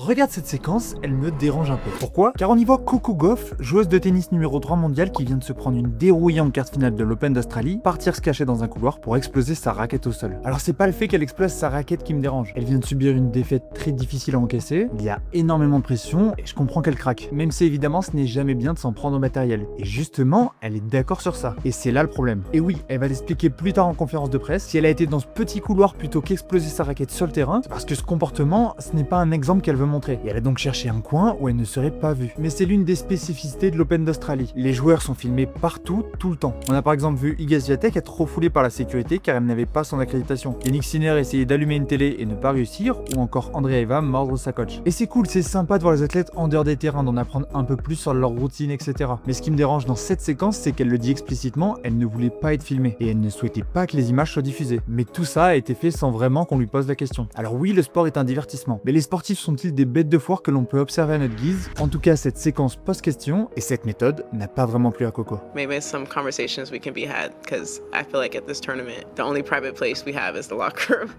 Regarde cette séquence, elle me dérange un peu. Pourquoi? Car on y voit Coco Gauff, joueuse de tennis numéro 3 mondiale qui vient de se prendre une dérouillante quart finale de l'Open d'Australie, partir se cacher dans un couloir pour exploser sa raquette au sol. Alors c'est pas le fait qu'elle explose sa raquette qui me dérange. Elle vient de subir une défaite très difficile à encaisser, il y a énormément de pression et je comprends qu'elle craque. Même si évidemment ce n'est jamais bien de s'en prendre au matériel. Et justement, elle est d'accord sur ça. Et c'est là le problème. Et oui, elle va l'expliquer plus tard en conférence de presse, si elle a été dans ce petit couloir plutôt qu'exploser sa raquette sur le terrain, c'est parce que ce comportement, ce n'est pas un exemple qu'elle veut montrer. Et elle a donc cherché un coin où elle ne serait pas vue. Mais c'est l'une des spécificités de l'Open d'Australie. Les joueurs sont filmés partout, tout le temps. On a par exemple vu Iga Swiatek être refoulée par la sécurité car elle n'avait pas son accréditation. Yannick Sinner essayait d'allumer une télé et ne pas réussir, ou encore André Eva mordre sa coach. Et c'est cool, c'est sympa de voir les athlètes en dehors des terrains, d'en apprendre un peu plus sur leur routine, etc. Mais ce qui me dérange dans cette séquence, c'est qu'elle le dit explicitement, elle ne voulait pas être filmée. Et elle ne souhaitait pas que les images soient diffusées. Mais tout ça a été fait sans vraiment qu'on lui pose la question. Alors oui, le sport est un divertissement. Mais les sportifs sont-ils des bêtes de foire que l'on peut observer à notre guise? En tout cas, cette séquence pose question, et cette méthode n'a pas vraiment plu à Coco. Maybe some conversations we can be had, because I feel like at this tournament, the only private place we have is the locker room.